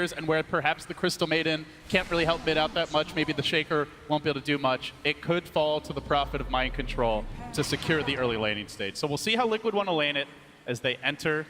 barriers and where perhaps the Crystal Maiden can't really help mid out that much, maybe the Shaker won't be able to do much, it could fall to the profit of Mind Control to secure the early laning stage. So we'll see how Liquid want to lane it as they enter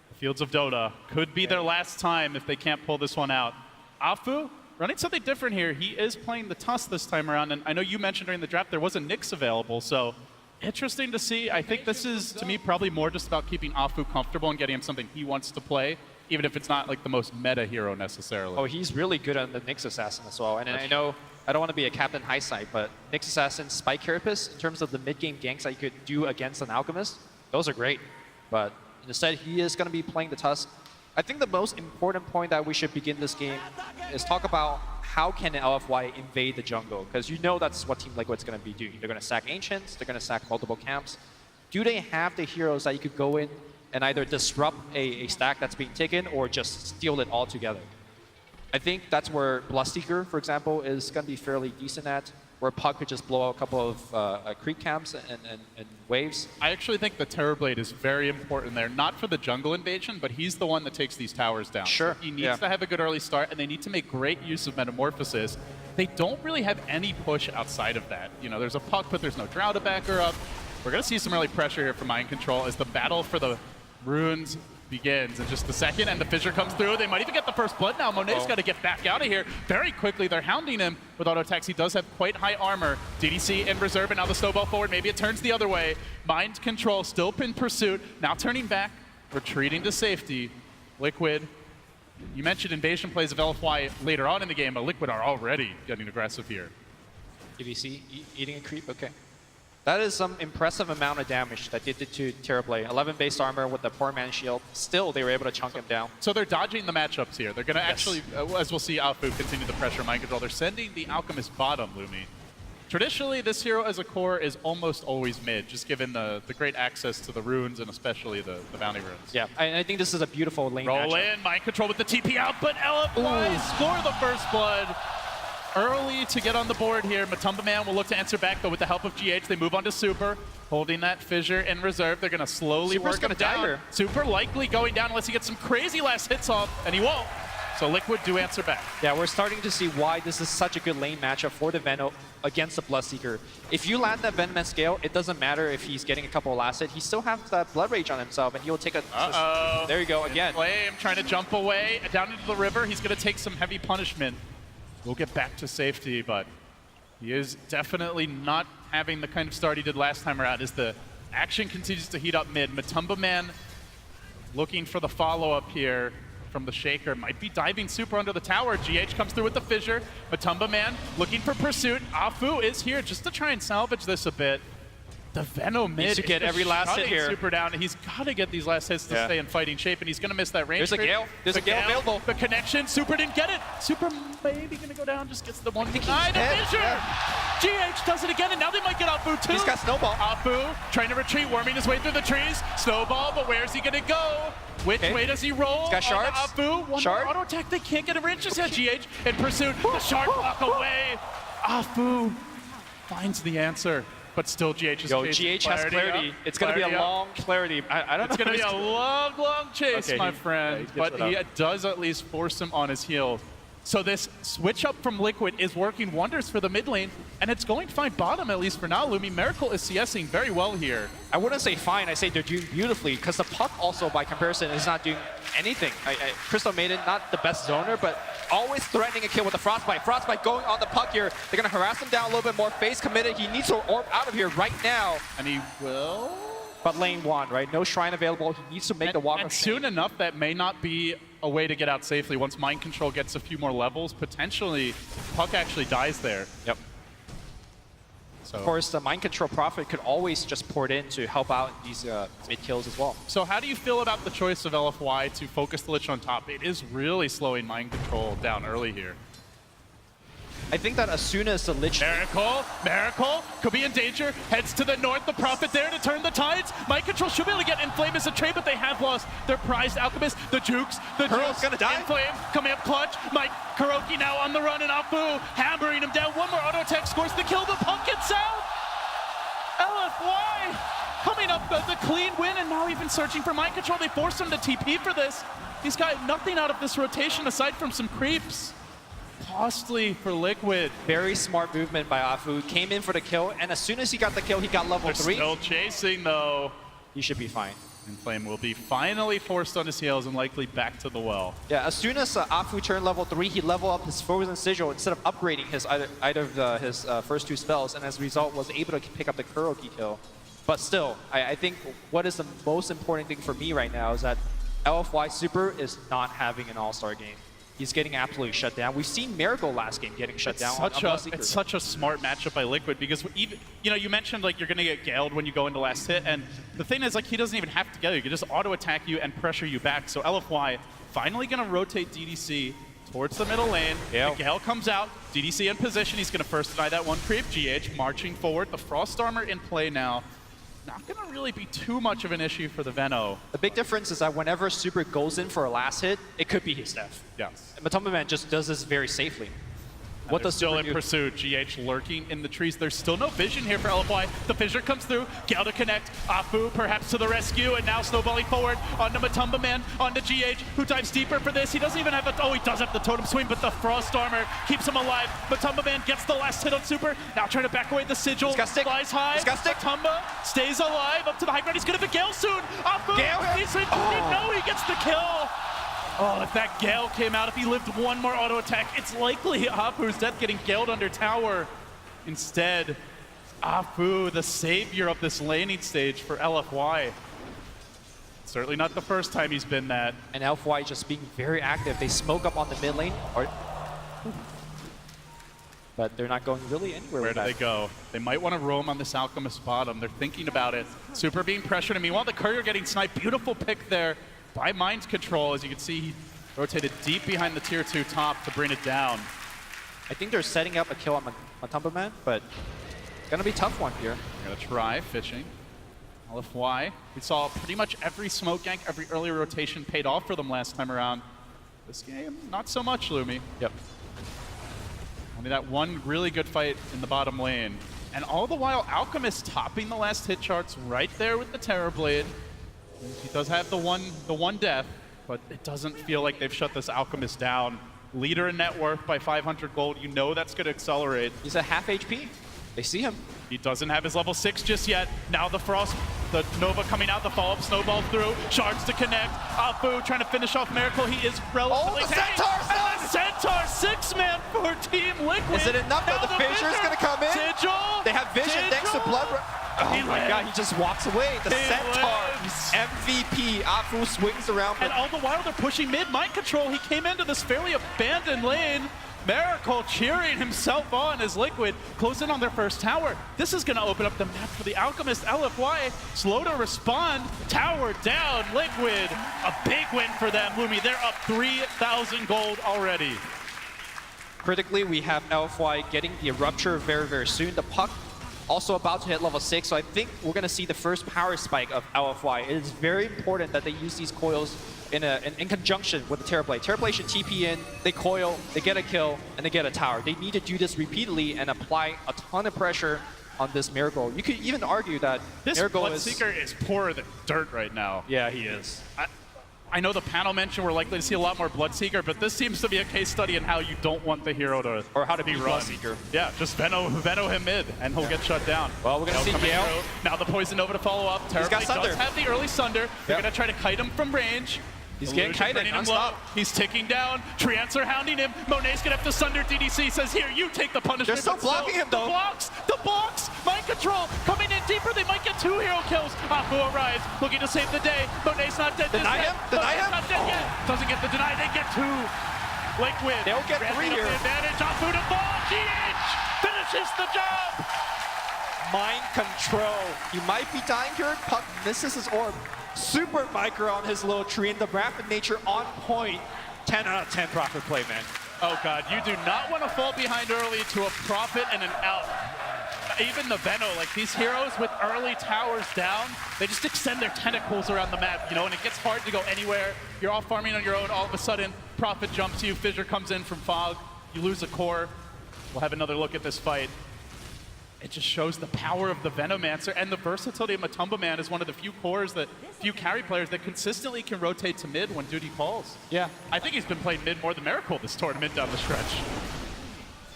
the Fields of Dota. Could be their last time if they can't pull this one out. Afu running something different here. He is playing the Tusk this time around, and I know you mentioned during the draft there was a Nyx available, so interesting to see. I think this is, to me, probably more just about keeping Afu comfortable and getting him something he wants to play, even if it's not like the most meta hero necessarily. Oh, he's really good on the Nyx Assassin as well. And I know, I don't want to be a Captain Hindsight, but Nyx Assassin, Spike Carapace, in terms of the mid-game ganks that you could do against an Alchemist, those are great. But instead, he is going to be playing the Tusk. I think the most important point that we should begin this game is talk about how can LFY invade the jungle, because you know that's what Team Liquid's going to be doing. They're going to sack Ancients, they're going to sack multiple camps. Do they have the heroes that you could go in and either disrupt a stack that's being taken or just steal it altogether? I think that's where Bloodseeker, for example, is going to be fairly decent at, where Puck could just blow out a couple of creep camps and waves. I actually think the Terrorblade is very important there, not for the jungle invasion, but he's the one that takes these towers down. Sure. So he needs to have a good early start, and they need to make great use of Metamorphosis. They don't really have any push outside of that. You know, there's a Puck, but there's no Drow to back her up. We're going to see some early pressure here from Mind Control as the battle for the runes begins in just a second, and the fissure comes through. They might even get the first blood now. Monet's got to get back out of here very quickly. They're hounding him with auto attacks. He does have quite high armor. DDC in reserve, and now the snowball forward. Maybe it turns the other way. Mind Control still in pursuit. Now turning back, retreating to safety. Liquid, you mentioned invasion plays of LFY later on in the game, but Liquid are already getting aggressive here. DDC eating a creep, okay. That is some impressive amount of damage that they did to Terrorblade. 11 base armor with the poor man shield. Still, they were able to chunk him down. So they're dodging the matchups here. They're going to actually, as we'll see, Afu continue the pressure Mind Control. They're sending the Alchemist bottom, Lumi. Traditionally, this hero as a core is almost always mid, just given the great access to the runes and especially the bounty runes. Yeah, I think this is a beautiful lane Roll matchup. in, Mind Control with the TP out, but LFY score the first blood. Early to get on the board here. Matumba Man will look to answer back, though, with the help of GH. They move on to Super, holding that fissure in reserve. They're going to slowly Super's work him down. Super likely going down unless he gets some crazy last hits off, and he won't. So Liquid do answer back. Yeah, we're starting to see why this is such a good lane matchup for the Venom against the Bloodseeker. If you land that Venom at scale, it doesn't matter if he's getting a couple of last hits. He still has that Blood Rage on himself, and he'll take a... There you go, again. Flame trying to jump away down into the river. He's going to take some heavy punishment. We'll get back to safety, but he is definitely not having the kind of start he did last time around as the action continues to heat up mid. Matumba Man looking for the follow-up here from the Shaker. Might be diving Super under the tower. GH comes through with the fissure. Matumba Man looking for pursuit. Afu is here just to try and salvage this a bit. The Venom mid needs to get every last hit here. Super down. He's got to get these last hits to stay in fighting shape, and he's going to miss that range. There's a Gale. There's a Gale available. The connection. Super didn't get it. Super maybe going to go down. Just gets the one. The fissure. GH does it again, and now they might get Afu too. He's got Snowball. Afu trying to retreat, worming his way through the trees. Snowball, but where's he going to go? Which way does he roll? He's got shards. Afu, one more auto attack. They can't get a range. Just GH in pursuit. The shard block away. Afu finds the answer. But still, GH is GH has clarity. It's going to be a long clarity. I don't know. It's going to be a long, long chase, my friend. But he does at least force him on his heels. So this switch up from Liquid is working wonders for the mid lane, and it's going to find bottom, at least for now. Lumi, Miracle is CSing very well here. I wouldn't say fine, I say they're doing beautifully, because the Puck also, by comparison, is not doing anything. Crystal Maiden, not the best zoner, but always threatening a kill with the Frostbite. Frostbite going on the Puck here. They're going to harass him down a little bit more. Face committed. He needs to orb out of here right now. And he will? But lane one, right? No Shrine available. He needs to make the walk of shame. Soon enough, that may not be a way to get out safely. Once Mind Control gets a few more levels, potentially Puck actually dies there. Yep. So. Of course, the Mind Control Prophet could always just pour it in to help out these mid kills as well. So how do you feel about the choice of LFY to focus the Lich on top? It is really slowing Mind Control down early here. I think that as soon as the Lich... Miracle could be in danger. Heads to the north. The Prophet there to turn the tides. Mind Control should be able to get Inflame as a trade, but they have lost their prized Alchemist. The Jukes. The Pearl's gonna die. Inflame coming up clutch. Mike Kuroki now on the run, and Afu hammering him down. One more auto attack scores the kill. The Puck gets out. LFY coming up with a clean win, and now even searching for Mind Control. They forced him to TP for this. He's got nothing out of this rotation aside from some creeps. Costly for Liquid. Very smart movement by Afu. Came in for the kill, and as soon as he got the kill, he got level They're 3. still chasing, though. He should be fine. And Flame will be finally forced on his heels and likely back to the well. Yeah, as soon as Afu turned level 3, he leveled up his Frozen Sigil instead of upgrading his either of his first 2 spells, and as a result was able to pick up the Kuroki kill. But still, I think what is the most important thing for me right now is that LFY Super is not having an all-star game. He's getting absolutely shut down. We've seen Miracle last game getting shut down. It's such a smart matchup by Liquid because even, you mentioned like you're gonna get galed when you go into last hit, and the thing is like he doesn't even have to get you. He can just auto attack you and pressure you back. So LFY finally gonna rotate DDC towards the middle lane. Yep. The Gale comes out, DDC in position. He's gonna first deny that one creep. GH marching forward. The Frost Armor in play now. Not gonna really be too much of an issue for the Veno. The big difference is that whenever Super goes in for a last hit, it could be his death. Yes. And Matumba Man just does this very safely. What does still Super in do? pursuit? GH lurking in the trees. There's still no vision here for LFY. The fissure comes through. Gale to connect. Afu perhaps to the rescue, and now snowballing forward onto Matumba Man, onto GH, who dives deeper for this. He doesn't even have he does have the totem swing, but the Frost Armor keeps him alive. Matumba Man gets the last hit on Super. Now trying to back away the Sigil. He's got stick. Flies high. He's got stick. Matumba stays alive up to the high ground. He's gonna have a Gale soon. Afu, Gale. he's in. No, he gets the kill. Oh, if that Gale came out, if he lived one more auto attack, it's likely Afu's death getting Galed under tower. Instead, Afu, the savior of this laning stage for LFY. Certainly not the first time he's been that. And LFY just being very active. They smoke up on the mid lane, but they're not going really anywhere Where with do that. they go? They might want to roam on this Alchemist bottom. They're thinking about it. Super being pressured, and meanwhile the Courier getting sniped. Beautiful pick there by Mind Control. As you can see, he rotated deep behind the tier 2 top to bring it down. I think they're setting up a kill on Matumba Man, but gonna be a tough one here. They're gonna try fishing. LFY, we saw pretty much every smoke gank, every early rotation paid off for them last time around. This game, not so much, Lumi. Yep. Only that one really good fight in the bottom lane. And all the while, Alchemist topping the last hit charts right there with the Terrorblade. He does have the one death, but it doesn't feel like they've shut this Alchemist down. Leader in net worth by 500 gold. You know that's going to accelerate. He's at half HP. They see him. He doesn't have his level 6 just yet. Now the Frost, the Nova coming out, the follow-up snowball through. Shards to connect. Afu trying to finish off Miracle. He is relatively the Centaur and the Centaur 6-man for Team Liquid. Is it enough that the Fissure's going to come in? Sigil. They have vision thanks to Blood. Oh my god, he just walks away. The Centaur MVP. Afu swings around. And all the while they're pushing mid. Mind Control, he came into this fairly abandoned lane. Miracle cheering himself on as Liquid close in on their first tower. This is going to open up the map for the Alchemist. LFY slow to respond. Tower down. Liquid, a big win for them. Lumi, they're up 3,000 gold already. Critically, we have LFY getting the Rupture very, very soon. The Puck also about to hit level 6, so I think we're going to see the first power spike of LFY. It is very important that they use these coils in conjunction with the Terrorblade. Terrorblade should TP in, they coil, they get a kill, and they get a tower. They need to do this repeatedly and apply a ton of pressure on this Miracle. You could even argue that this Miracle Bloodseeker is poorer than dirt right now. Yeah, he is. I know the panel mentioned we're likely to see a lot more Bloodseeker, but this seems to be a case study in how you don't want the hero to Or how to be be run. Bloodseeker. Yeah, just Veno him mid, and he'll get shut down. Well, we're going to see coming Gale. through. Now the Poison Nova to follow up. He's got Terrorblade Sunder. does have the early Sunder. They're going to try to kite him from range. He's getting kited non-stop. He's ticking down. Treants are hounding him. Monet's going to have to Sunder. DDC says, here, you take the punishment. They're still But blocking him, though. The blocks. Mind Control coming in deeper. They might get 2 hero kills. Afu arrives, looking to save the day. Monet's not dead. Deny him. Deny him. Not dead yet. Doesn't get the deny. They get 2. Liquid. They'll get 3 here. The advantage. Afu to fall. GH finishes the job. Mind Control. He might be dying here. Puck misses his orb. Super micro on his little tree, and the rapid nature on point. 10 out of 10 profit play, man. Oh god, you do not want to fall behind early to a profit and an out. Even the Veno, like these heroes with early towers down, they just extend their tentacles around the map, you know, and it gets hard to go anywhere. You're off farming on your own, all of a sudden, Prophet jumps you, Fissure comes in from Fog, you lose a core. We'll have another look at this fight. it just shows the power of the Venomancer and the versatility of Matumba Man is one of the few carry players that consistently can rotate to mid when duty calls. Yeah. I think he's been playing mid more than Miracle this tournament down the stretch.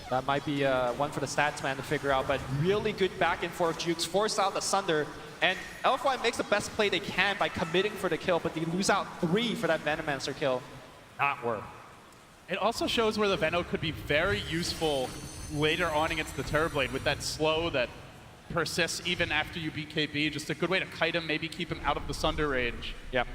That might be one for the stats man to figure out, but really good back and forth jukes, force out the Sunder, and LFY makes the best play they can by committing for the kill, but they lose out 3 for that Venomancer kill. Not worth. It also shows where the Veno could be very useful later on against the Terrorblade with that slow that persists even after you beat KB. Just a good way to kite him, maybe keep him out of the Sunder range. Yeah.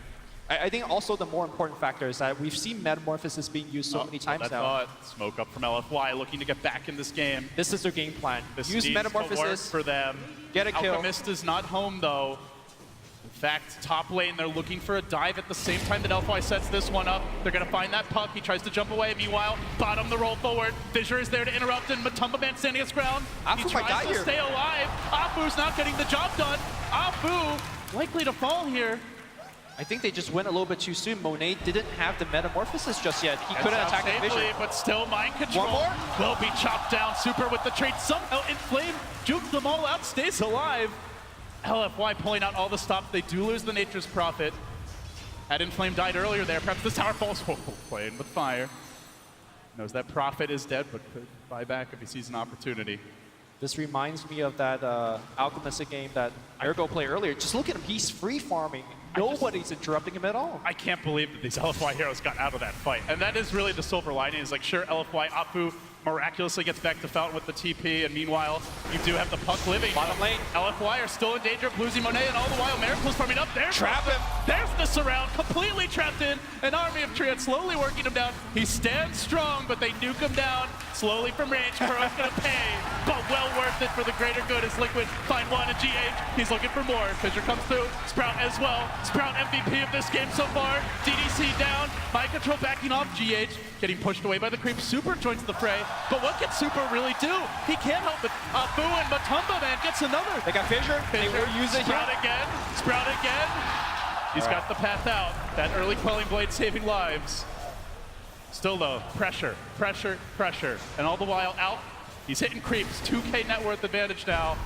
I think also the more important factor is that we've seen Metamorphosis being used so many times now. Smoke up from LFY, looking to get back in this game. This is their game plan. This Use needs Metamorphosis to work for them. Get a kill. Alchemist is not home though. In fact, top lane, they're looking for a dive at the same time that LFY sets this one up. They're going to find that puck. He tries to jump away. Meanwhile, bottom the roll forward. Fissure is there to interrupt, and Matumba Man standing his ground. He tries to stay alive. Afu's not getting the job done. Afu likely to fall here. I think they just went a little bit too soon. Monet didn't have the Metamorphosis just yet. He couldn't attack the Vision. But still mind control. One more? Will be chopped down. Super with the trade. Somehow Inflame jukes them all out, stays alive. LFY pulling out all the stops. They do lose the Nature's Prophet. Had Inflame died earlier there, perhaps this tower falls. Oh, playing with fire. Knows that Prophet is dead, but could buy back if he sees an opportunity. This reminds me of that Alchemistic game that Ergo played earlier. Just look at him. He's free farming. Nobody's interrupting him at all. I can't believe that these LFY heroes got out of that fight. And that is really the silver lining. Is like, sure, LFY, Afu miraculously gets back to Fountain with the TP, and meanwhile, you do have the puck living. Bottom lane. LFY are still in danger of losing Monet, and all the while, Miracle's farming up. There's Trap him. There's the surround, completely trapped in. An army of Triad slowly working him down. He stands strong, but they nuke him down slowly from range. Kuro's gonna pay, but well worth it for the greater good as Liquid find one and GH. He's looking for more. Fissure comes through. Sprout as well. Sprout MVP of this game so far. DDC down. Mind control backing off. GH getting pushed away by the creep. Super joins the fray. But what can Super really do? He can't help it. Afu and Matumba Man gets another. They got Fissure. They will use it Sprout here. again. Sprout again. He's got the path out. That early Quelling Blade saving lives. Still though, pressure, pressure, pressure. And all the while out, he's hitting creeps. 2K net worth advantage now.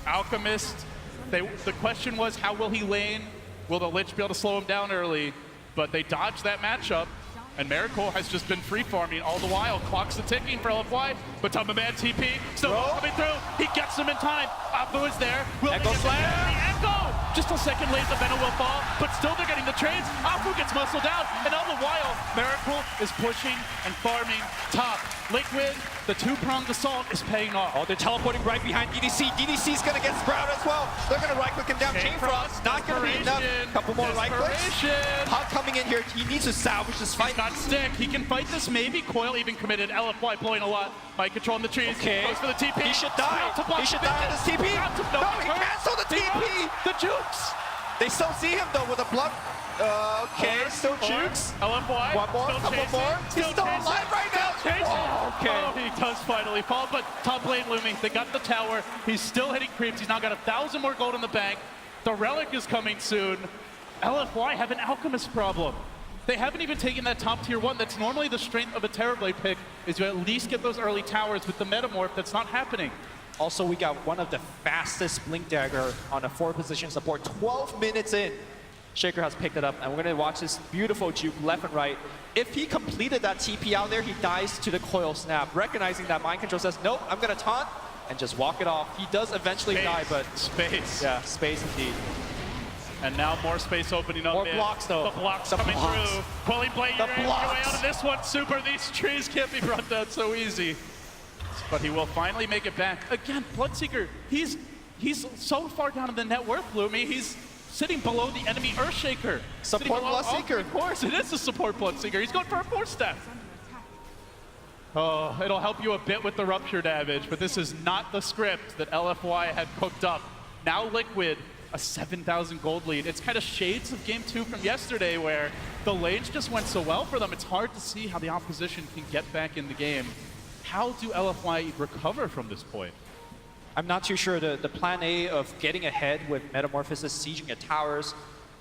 Alchemist, the question was, how will he lane? Will the Lich be able to slow him down early? But they dodged that matchup. And Miracle has just been free farming all the while. Clock's the ticking for LFY. But Matumba Man TP still coming through. He gets him in time. Afu is there. Will Echo Slam. Echo! Just a second late, the Venom will fall. But still they're getting the trades. Afu gets muscled down. And all the while, Miracle is pushing and farming top. Liquid, the two-pronged assault is paying off. Oh, they're teleporting right behind DDC. DDC's gonna get Sprout as well. They're gonna right-click him down. Chain Frost, not gonna be enough. Couple more right-clicks. Puck coming in here. He needs to salvage this fight. He's got stick. He can fight this maybe. Coil even committed. LFY pulling a lot. By controlling the trees. Okay. Goes for the TP. He should die. He should die on this TP. No, he canceled the TP. The jukes. They still see him though with a blood. Okay, still jukes. LFY. One more, still couple chasing, more. He's still chasing, alive right now. Oh, okay. Oh, he does finally fall, but top lane looming. They got the tower. He's still hitting creeps. He's now got 1,000 more gold in the bank. The relic is coming soon. LFY have an alchemist problem. They haven't even taken that top tier 1. That's normally the strength of a Terrorblade pick, is to at least get those early towers with the Metamorph. That's not happening. Also, we got one of the fastest Blink Dagger on a 4-position support. 12 minutes in, Shaker has picked it up, and we're going to watch this beautiful juke left and right. If he completed that TP out there, he dies to the coil snap, recognizing that Mind Control says, nope, I'm going to taunt, and just walk it off. He does eventually die, but... Space. Yeah, space indeed. And now more space opening up. More blocks, though. The blocks coming through. Quelling Blade, you're your way out of this one. Super, these trees can't be brought down so easy. But he will finally make it back. Again, Bloodseeker, he's so far down in the net worth, Lumi. He's sitting below the enemy Earthshaker. Support Bloodseeker. Of course, it is a support Bloodseeker. He's going for a 4-step. Oh, it'll help you a bit with the rupture damage, but this is not the script that LFY had cooked up. Now Liquid, a 7,000 gold lead. It's kind of shades of game 2 from yesterday where the lanes just went so well for them. It's hard to see how the opposition can get back in the game. How do LFY recover from this point? I'm not too sure. The plan A of getting ahead with Metamorphosis, sieging at towers,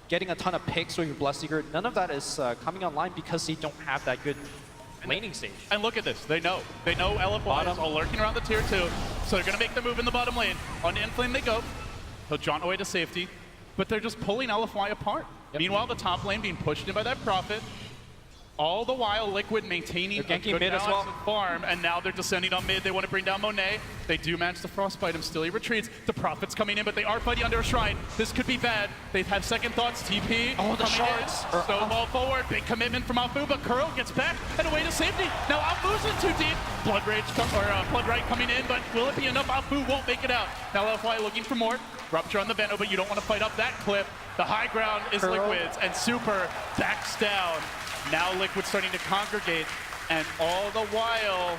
getting a ton of picks with your Bloodseeker, none of that is coming online because they don't have that good laning stage. And look at this. They know. They know LFY is all lurking around the tier 2, so they're going to make the move in the bottom lane. On the Inflame they go. He'll jaunt away to safety, but they're just pulling LFY apart. Yep. Meanwhile, the top lane being pushed in by that Prophet. All the while, Liquid maintaining a good mid as balance well. of farm, and now they're descending on mid. They want to bring down Monet. They do manage to frostbite him. Still, he retreats. The Prophet's coming in, but they are fighting under a shrine. This could be bad. They've had second thoughts. TP. Oh, the shards. Snowball forward. Big commitment from Alfu, but Curl gets back and away to safety. Now Alfu's in too deep. Blood Right coming in, but will it be enough? Alfu won't make it out. Now LFY looking for more. Rupture on the Veno, but you don't want to fight up that cliff. The high ground is Curl. Liquid's, and Super backs down. Now Liquid starting to congregate, and all the while,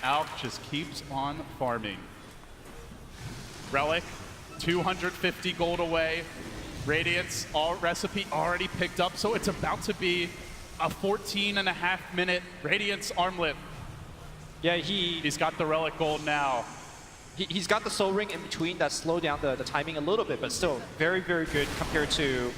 Alk just keeps on farming. Relic, 250 gold away. Radiance, all recipe already picked up, so it's about to be a 14.5-minute Radiance armlet. Yeah, He's got the Relic gold now. he's got the Soul Ring in between that slowed down the timing a little bit, but still very, very good compared to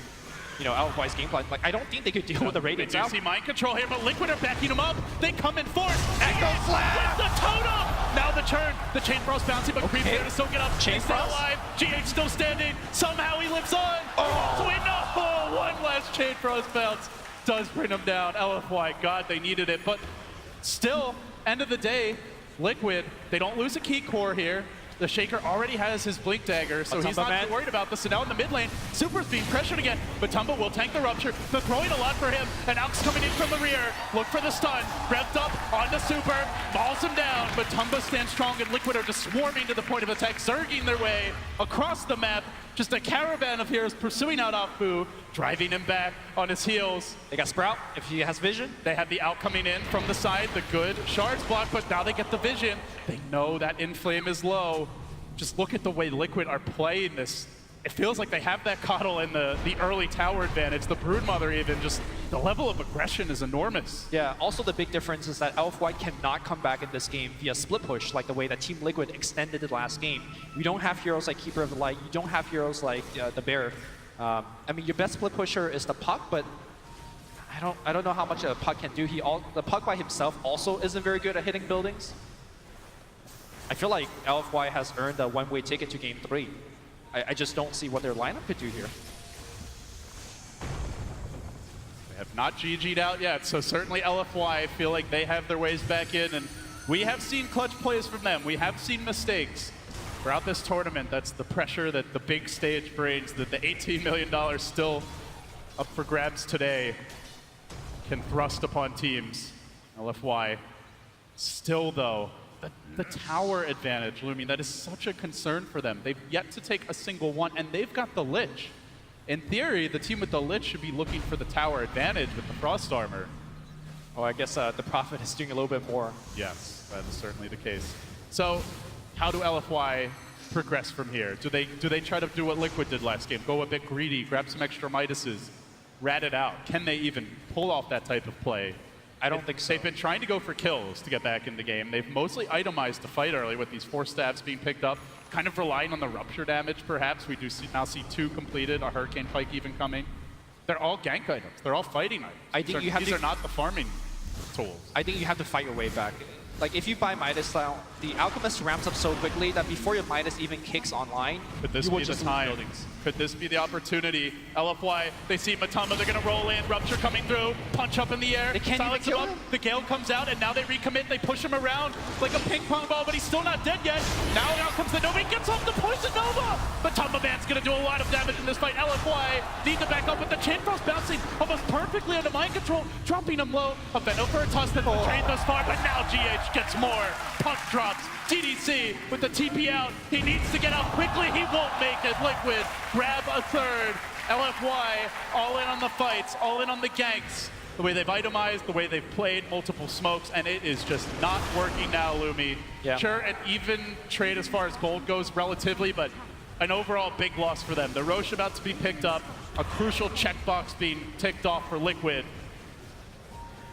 LFY's game plan. Like, I don't think they could deal with the Radiance We do out. see mind control here, but Liquid are backing him up. They come in force. Echo Slam! With the totem! Now the turn. The Chain Frost bouncing, but Creep there to still get up. Chain He's still Frost. alive. GH still standing. Somehow he lives on. Oh, we know. One last Chain Frost bounce does bring him down. LFY, God, they needed it. But still, end of the day, Liquid, they don't lose a key core here. The Shaker already has his Blink Dagger, so he's not too worried about this. So now in the mid lane, Super's being pressured again, but Tumba will tank the Rupture. They're throwing a lot for him, and Alk's coming in from the rear. Look for the stun. Revved up onto Super, mauls him down, but Tumba stands strong, and Liquid are just swarming to the point of attack, zerging their way across the map. Just a caravan of heroes pursuing out Alfu, driving him back on his heels. They got Sprout if he has vision. They have the Out coming in from the side, the good shards block, but now they get the vision. They know that Inflame is low. Just look at the way Liquid are playing this. It feels like they have that Coddle in the early tower advantage, the Broodmother even, just the level of aggression is enormous. Yeah, also the big difference is that LFY cannot come back in this game via split push like the way that Team Liquid extended it last game. You don't have heroes like Keeper of the Light, you don't have heroes like the Bear. I mean, your best split pusher is the Puck, but I don't know how much a Puck can do. The Puck by himself also isn't very good at hitting buildings. I feel like LFY has earned a one-way ticket to Game 3. I just don't see what their lineup could do here. They have not GG'd out yet, so certainly LFY feel like they have their ways back in, and we have seen clutch plays from them. We have seen mistakes throughout this tournament. That's the pressure that the big stage brings, that the $18 million still up for grabs today can thrust upon teams. LFY still, though, the tower advantage, Lumi, that is such a concern for them. They've yet to take a single one, and they've got the Lich. In theory, the team with the Lich should be looking for the tower advantage with the Frost Armor. Oh, I guess the Prophet is doing a little bit more. Yes, that is certainly the case. So, how do LFY progress from here? Do they try to do what Liquid did last game? Go a bit greedy, grab some extra Midases, rat it out? Can they even pull off that type of play? I don't think so. They've been trying to go for kills to get back in the game. They've mostly itemized the fight early with these 4 stabs being picked up, kind of relying on the Rupture damage, perhaps. We do now see 2 completed, a Hurricane Pike even coming. They're all gank items. They're all fighting items. I think these are not the farming tools. I think you have to fight your way back. Like, if you buy Midas now, the Alchemist ramps up so quickly that before your Midas even kicks online, Could this you will be the just lose time? buildings. Could this be the opportunity? LFY, they see Matamba, they're going to roll in. Rupture coming through, punch up in the air. They can't silence even kill him up. him. The Gale comes out, and now they recommit. They push him around like a ping pong ball, but he's still not dead yet. Now out comes the Nova. He gets off the Poison Nova. Matamba Man's going to do a lot of damage in this fight. LFY need to back up with the Chain Frost bouncing almost perfectly under mind control, dropping him low. A Veno for a toss that's been trained thus far, but now GH gets more. Puck drops. TDC with the TP out. He needs to get out quickly. He won't make it. Liquid grab a third. LFY all in on the fights, all in on the ganks. The way they've itemized, the way they've played, multiple smokes, and it is just not working now, Lumi. Yeah. Sure, an even trade as far as gold goes relatively, but an overall big loss for them. The Roche about to be picked up, a crucial checkbox being ticked off for Liquid.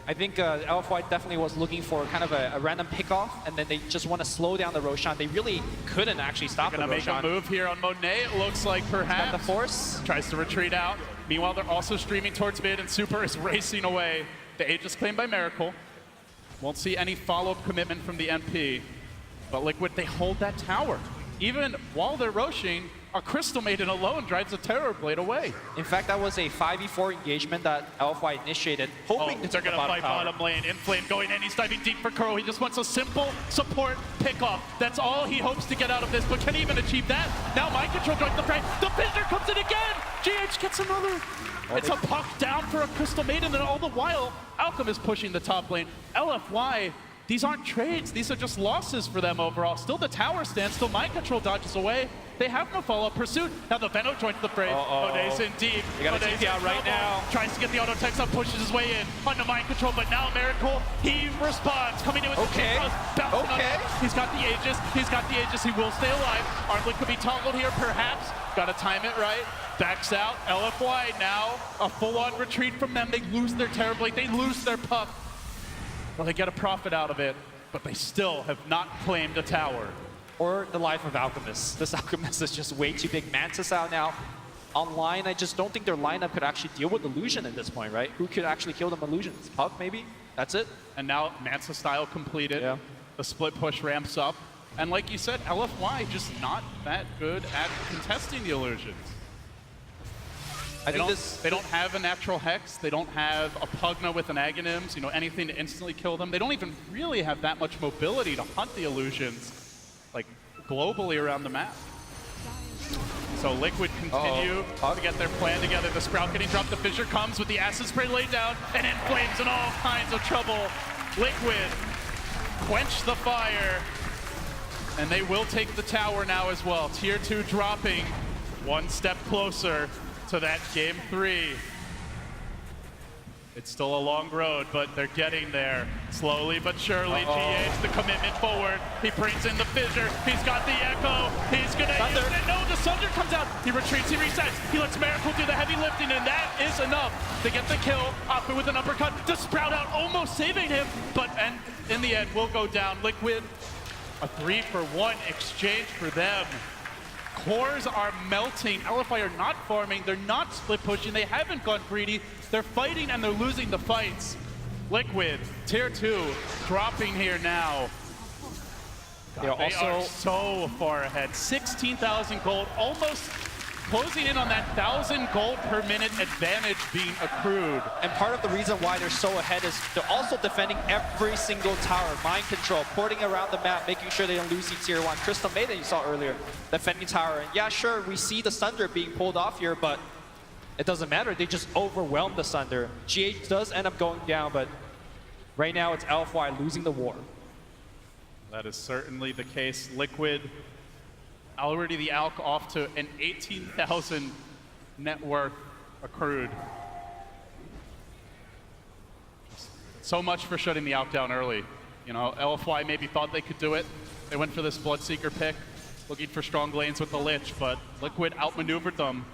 I think LFY definitely was looking for kind of a random pickoff, and then they just want to slow down the Roshan. They really couldn't actually stop the Gonna make Roshan. a move here on Monet, it looks like perhaps. Got the force. Tries to retreat out. Meanwhile, they're also streaming towards mid, and Super is racing away. The Aegis claimed by Miracle. Won't see any follow-up commitment from the MP, but Liquid, they hold that tower. Even while they're rushing, a Crystal Maiden alone drives the Terror Blade away. In fact, that was a 5v4 engagement that LFY initiated, hoping to they're take going the to fight bottom lane. Inflame going in. He's diving deep for Kuro. He just wants a simple support pickoff. That's all he hopes to get out of this, but can he even achieve that? Now Mind Control joins the fray. The Fissure comes in again. GH gets another. It's a puck down for a Crystal Maiden, and all the while, Alchemist pushing the top lane. LFY, these aren't trades. These are just losses for them overall. Still the tower stands. Still Mind Control dodges away. They have no follow-up pursuit. Now the Venom joins the fray. O'Day's in deep. You got a TP out right now. Tries to get the auto text up, pushes his way in under Mind Control, but now Miracle, he responds, coming in with the cross, bouncing on. He's got the Aegis. He's got the Aegis. He will stay alive. Armlet could be toggled here, perhaps. Got to time it right. Backs out. LFY now a full-on retreat from them. They lose their Terror Blade. They lose their puck. Well, they get a profit out of it, but they still have not claimed a tower. Or the life of Alchemist. This Alchemist is just way too big. Mantis out now. Online, I just don't think their lineup could actually deal with Illusion at this point, right? Who could actually kill them Illusions? Puck, maybe? That's it? And now Mansa style completed. Yeah. The split push ramps up. And like you said, LFY just not that good at contesting the Illusions. They don't have a natural Hex. They don't have a Pugna with an Aghanims, you know, anything to instantly kill them. They don't even really have that much mobility to hunt the Illusions, like, globally around the map. So Liquid continue to get their plan together. The Sprout getting dropped. The Fissure comes with the Acid Spray laid down, and in flames in all kinds of trouble. Liquid quench the fire, and they will take the tower now as well. Tier 2 dropping one step closer to that game 3. It's still a long road, but they're getting there. Slowly but surely, GH, the commitment forward. He brings in the Fissure. He's got the Echo. He's going to use it. No, the Sunder comes out. He retreats, he resets. He lets Miracle do the heavy lifting, and that is enough to get the kill. Oppo with an uppercut to Sprout out, almost saving him, but in the end, will go down. Liquid, a 3-for-1 exchange for them. Cores are melting. LFI are not farming. They're not split pushing. They haven't gone greedy. They're fighting and they're losing the fights. Liquid, tier 2, dropping here now. God, they are so far ahead. 16,000 gold, almost closing in on that 1,000 gold per minute advantage being accrued. And part of the reason why they're so ahead is they're also defending every single tower. Mind control, porting around the map, making sure they don't lose tier 1. Crystal Maiden you saw earlier, defending tower. And yeah, sure, we see the Sunder being pulled off here, but it doesn't matter. They just overwhelm the Sunder. GH does end up going down, but right now it's LFY losing the war. That is certainly the case. Liquid, already the Alk off to an 18,000 net worth accrued. So much for shutting the Alk down early. You know, LFY maybe thought they could do it. They went for this Bloodseeker pick, looking for strong lanes with the Lich, but Liquid outmaneuvered them.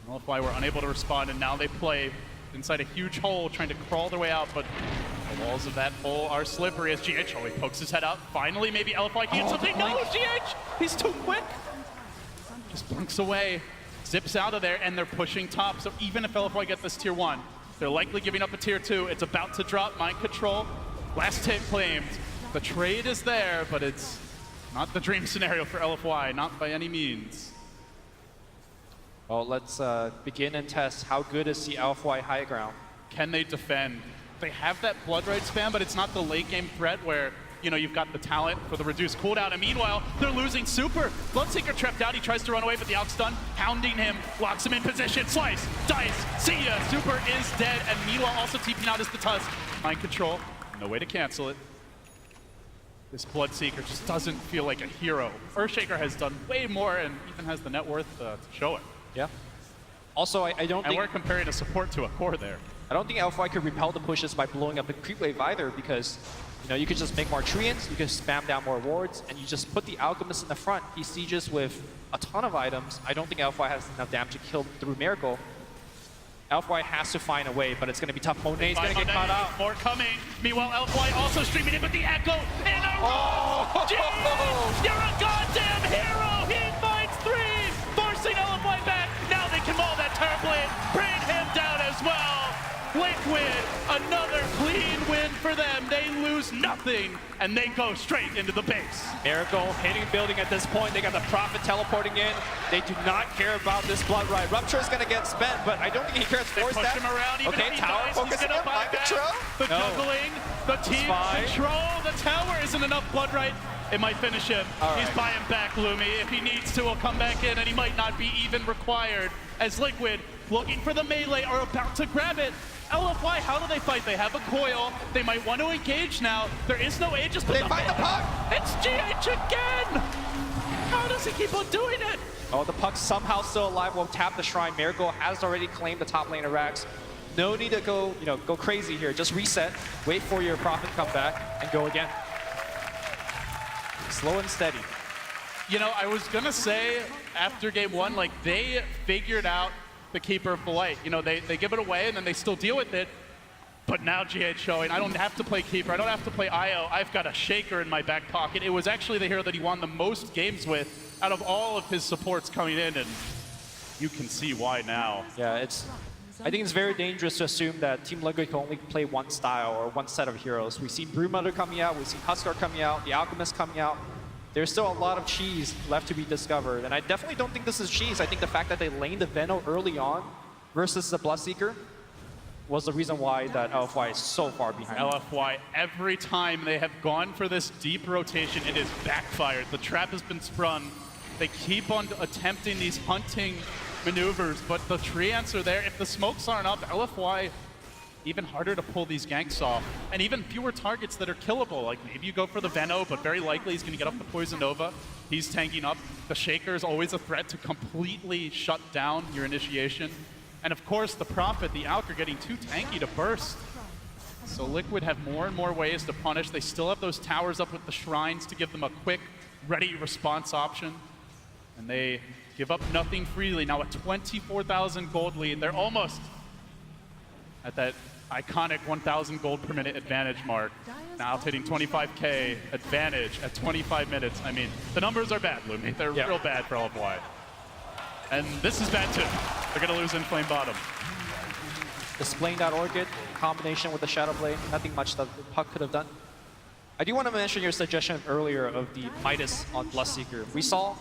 LFY were unable to respond, and now they play inside a huge hole, trying to crawl their way out, but the walls of that hole are slippery as GH he pokes his head out. Finally, maybe LFY can get something. No, GH! He's too quick! Just blinks away, zips out of there, and they're pushing top. So even if LFY get this tier 1, they're likely giving up a tier 2. It's about to drop. Mind control. Last hit claimed. The trade is there, but it's not the dream scenario for LFY, not by any means. Well, let's begin and test how good is the LFY high ground. Can they defend? They have that Blood Rite spam, but it's not the late game threat where, you know, you've got the talent for the reduced cooldown, and meanwhile, they're losing Super. Bloodseeker trapped out, he tries to run away, but the Alk's done, pounding him, locks him in position, slice, dice, see ya! Super is dead, and meanwhile also TPing out is the Tusk. Mind control, no way to cancel it. This Bloodseeker just doesn't feel like a hero. Earthshaker has done way more and even has the net worth to show it. Yeah. Also, I don't think... And we're comparing a support to a core there. I don't think LFY could repel the pushes by blowing up the creep wave either, because you know, you could just make more treants, you can spam down more wards, and you just put the Alchemist in the front. He sieges with a ton of items. I don't think LFY has enough damage to kill through Miracle. LFY has to find a way, but it's going to be tough. Monet's going to get caught out. More coming. Meanwhile, LFY also streaming in with the Echo and a roll. You're a goddamn hero. He finds 3, forcing LFY back. Now they can maul that Terror Blade, bring him down as well. Liquid, Another clean win for them. They lose nothing, and they go straight into the base. Miracle hitting building at this point. They got the Prophet teleporting in. They do not care about this Blood Ride. Rupture is going to get spent, but I don't think he cares for that. Him around, even okay, if he tower dies, focusing him. Mind control. The juggling, the team fine. control. The tower isn't enough Blood Ride. It might finish him. He's buying back Lumi. If he needs to, he'll come back in, and he might not be even required. As Liquid, looking for the melee, are about to grab it. LFY, how do they fight? They have a coil. They might want to engage now. There is no Aegis, but they find the puck. It's GH again. How does he keep on doing it? Oh, the puck's somehow still alive. Will tap the Shrine. Miracle has already claimed the top lane of Rax. No need to go, go crazy here. Just reset, wait for your Prophet to come back, and go again. Slow and steady. I was gonna say after game one, like they figured out the Keeper of the Light. They give it away and then they still deal with it. But now GH showing, I don't have to play Keeper, I don't have to play IO, I've got a Shaker in my back pocket. It was actually the hero that he won the most games with out of all of his supports coming in, and you can see why now. Yeah, I think it's very dangerous to assume that Team Liquid can only play one style or one set of heroes. We've seen Broodmother coming out, we've seen Huskar coming out, the Alchemist coming out. There's still a lot of cheese left to be discovered, and I definitely don't think this is cheese. I think the fact that they laned the Veno early on versus the Bloodseeker was the reason why that LFY is so far behind. LFY, every time they have gone for this deep rotation, it has backfired. The trap has been sprung. They keep on attempting these hunting maneuvers, but the tree ants are there. If the smokes aren't up, LFY, even harder to pull these ganks off, and even fewer targets that are killable. Like maybe you go for the Veno, but very likely he's going to get off the Poison Nova. He's tanking up. The Shaker is always a threat to completely shut down your initiation. And of course, the Prophet, the Alk are getting too tanky to burst. So Liquid have more and more ways to punish. They still have those towers up with the shrines to give them a quick, ready response option. And they give up nothing freely. Now a 24,000 gold lead. They're almost at that iconic 1,000 gold per minute advantage mark. Now hitting 25K advantage at 25 minutes. I mean, the numbers are bad, Lumi. They're real bad for LFY. And this is bad too. They're gonna lose in Flame Bottom. Displaying that Orchid, combination with the Shadow Blade, nothing much that Puck could have done. I do want to mention your suggestion earlier of the Midas on Bloodseeker. We saw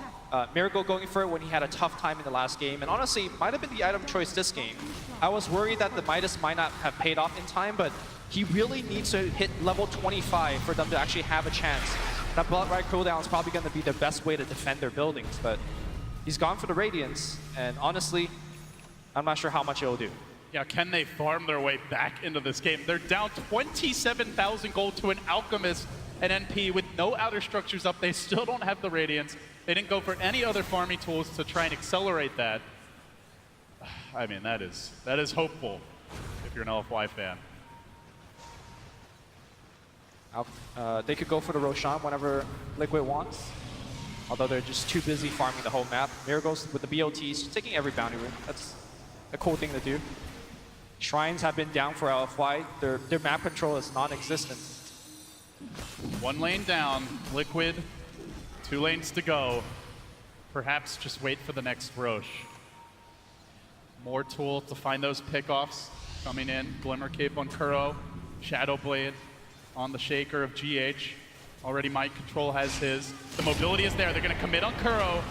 Miracle going for it when he had a tough time in the last game, and honestly, might have been the item choice this game. I was worried that the Midas might not have paid off in time, but he really needs to hit level 25 for them to actually have a chance. That Blood Ride cooldown is probably going to be the best way to defend their buildings, but he's gone for the Radiance, and honestly, I'm not sure how much it'll do. Yeah, can they farm their way back into this game? They're down 27,000 gold to an Alchemist and NP with no outer structures up. They still don't have the Radiance. They didn't go for any other farming tools to try and accelerate that. I mean, that is hopeful if you're an LFY fan. They could go for the Roshan whenever Liquid wants, although they're just too busy farming the whole map. Miracles with the BOTs, taking every bounty room. That's a cool thing to do. Shrines have been down for LFY. Their map control is non-existent. One lane down, Liquid, 2 lanes to go. Perhaps just wait for the next Roche. More tool to find those pickoffs coming in. Glimmer Cape on Kuro, Shadow Blade on the Shaker of GH. Already Mind Control has his. The mobility is there. They're going to commit on Kuro.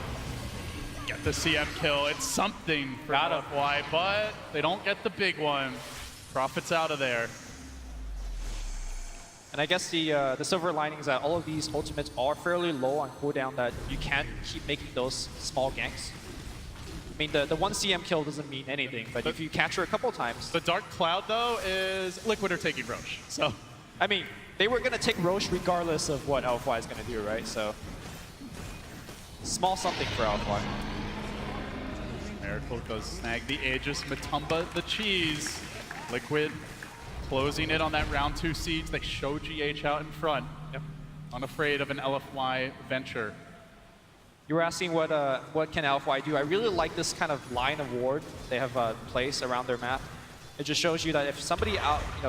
Get the CM kill. It's something for LFY, but they don't get the big one. Prophet's out of there. And I guess the silver lining is that all of these ultimates are fairly low on cooldown, that you can keep making those small ganks. I mean, the one CM kill doesn't mean anything, but if you capture a couple times... The Dark Cloud, though, is Liquid are taking Roche, so... I mean, they were going to take Roche regardless of what LFY is going to do, right? So, small something for LFY. Miracle goes snag the Aegis, Matumba the cheese. Liquid closing it on that round 2 siege. They show GH out in front. Yep. Unafraid of an LFY venture. You were asking what can LFY do. I really like this kind of line of ward they have placed around their map. It just shows you that if somebody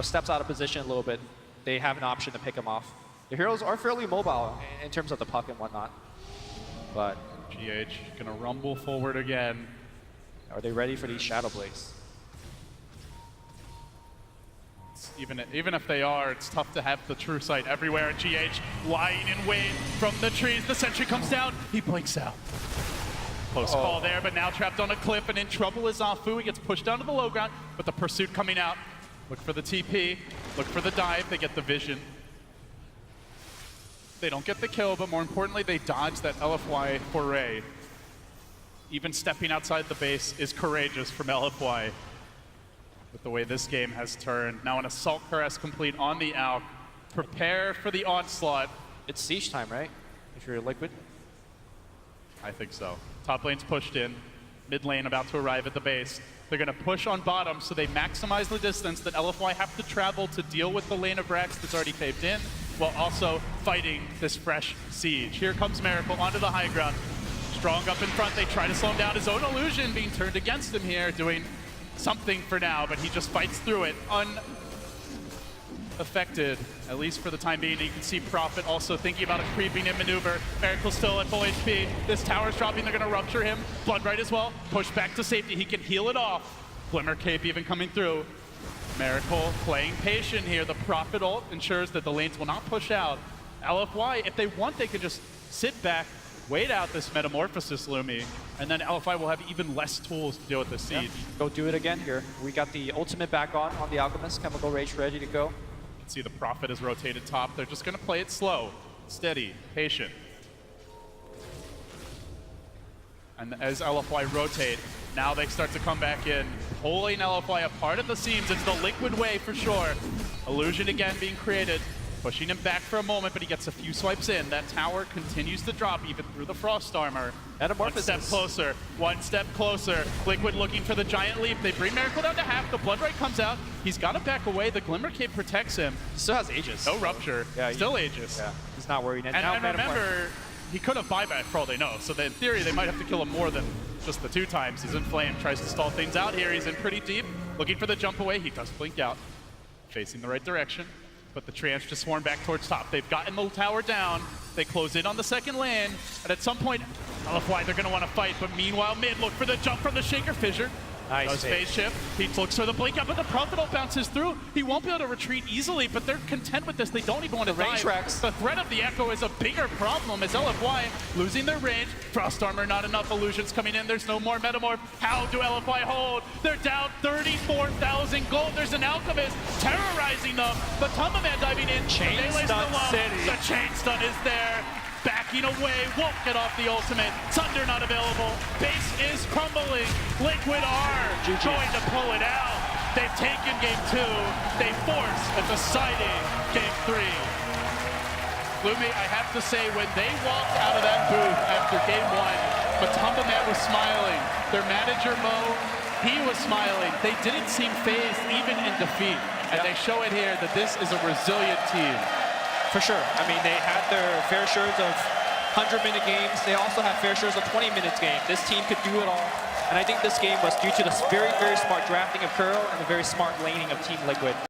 steps out of position a little bit, they have an option to pick them off. The heroes are fairly mobile in terms of the puck and whatnot. But GH gonna rumble forward again. Are they ready for these Shadow Blades? Even if they are, it's tough to have the true sight everywhere. And GH lying in wait from the trees. The sentry comes down. He blinks out. Close call there, but now trapped on a cliff and in trouble is Zafu. He gets pushed down to the low ground, but the pursuit coming out. Look for the TP. Look for the dive. They get the vision. They don't get the kill, but more importantly, they dodge that LFY foray. Even stepping outside the base is courageous from LFY. With the way this game has turned. Now an assault caress complete on the Alk. Prepare for the onslaught. It's siege time, right? If you're Liquid. I think so. Top lane's pushed in. Mid lane about to arrive at the base. They're going to push on bottom, so they maximize the distance that LFY have to travel to deal with the lane of Rax that's already caved in, while also fighting this fresh siege. Here comes Miracle onto the high ground. Strong up in front. They try to slow him down. His own illusion being turned against him here, doing something for now, but he just fights through it unaffected, at least for the time being. You can see Prophet also thinking about a creeping in maneuver. Miracle still at full HP. This tower's dropping. They're going to rupture him. Bloodright as well. Push back to safety. He can heal it off. Glimmer Cape even coming through. Miracle playing patient here. The Prophet ult ensures that the lanes will not push out. LFY, if they want, they can just sit back, wait out this Metamorphosis Lumi, and then LFY will have even less tools to deal with the siege. Yeah. Go do it again here. We got the ultimate back on the Alchemist. Chemical Rage ready to go. You can see the Prophet is rotated top. They're just going to play it slow, steady, patient. And as LFY rotate, now they start to come back in, pulling LFY apart at the seams. It's the Liquid way for sure. Illusion again being created. Pushing him back for a moment, but he gets a few swipes in. That tower continues to drop even through the Frost armor. Metamorphosis. One step closer, one step closer. Liquid looking for the giant leap. They bring Miracle down to half. The Bloodright comes out. He's got to back away. The Glimmer Cape protects him. He still has Aegis. No rupture. Yeah, still Aegis. Yeah, he's not worried. And remember, he could have buyback for all they know. So in theory, they might have to kill him more than just the 2 times. He's in flame, tries to stall things out here. He's in pretty deep, looking for the jump away. He does blink out, facing the right direction. But the Trance just swarm back towards top. They've gotten the tower down. They close in on the second lane. And at some point, LFY, they're going to want to fight. But meanwhile, mid, look for the jump from the Shaker Fissure. Nice phase shift. He looks for the blink up, but the Prophet ult bounces through. He won't be able to retreat easily, but they're content with this. They don't even want to dive. The threat of the Echo is a bigger problem as LFY losing their range. Frost armor, not enough. Illusions coming in. There's no more Metamorph. How do LFY hold? They're down 34,000 gold. There's an Alchemist terrorizing them, but Tumbaman diving in. Chain stun city. The chain stun is there. Backing away, won't get off the ultimate. Thunder not available. Base is crumbling. Liquid are going to pull it out. They've taken game 2. They force a deciding game 3. Lumi, I have to say, when they walked out of that booth after game 1, Matumbaman was smiling. Their manager, Mo, he was smiling. They didn't seem phased even in defeat. And they show it here that this is a resilient team. For sure. I mean, they had their fair shares of 100-minute games. They also have fair shares of 20-minute games. This team could do it all. And I think this game was due to the very, very smart drafting of Curl and the very smart laning of Team Liquid.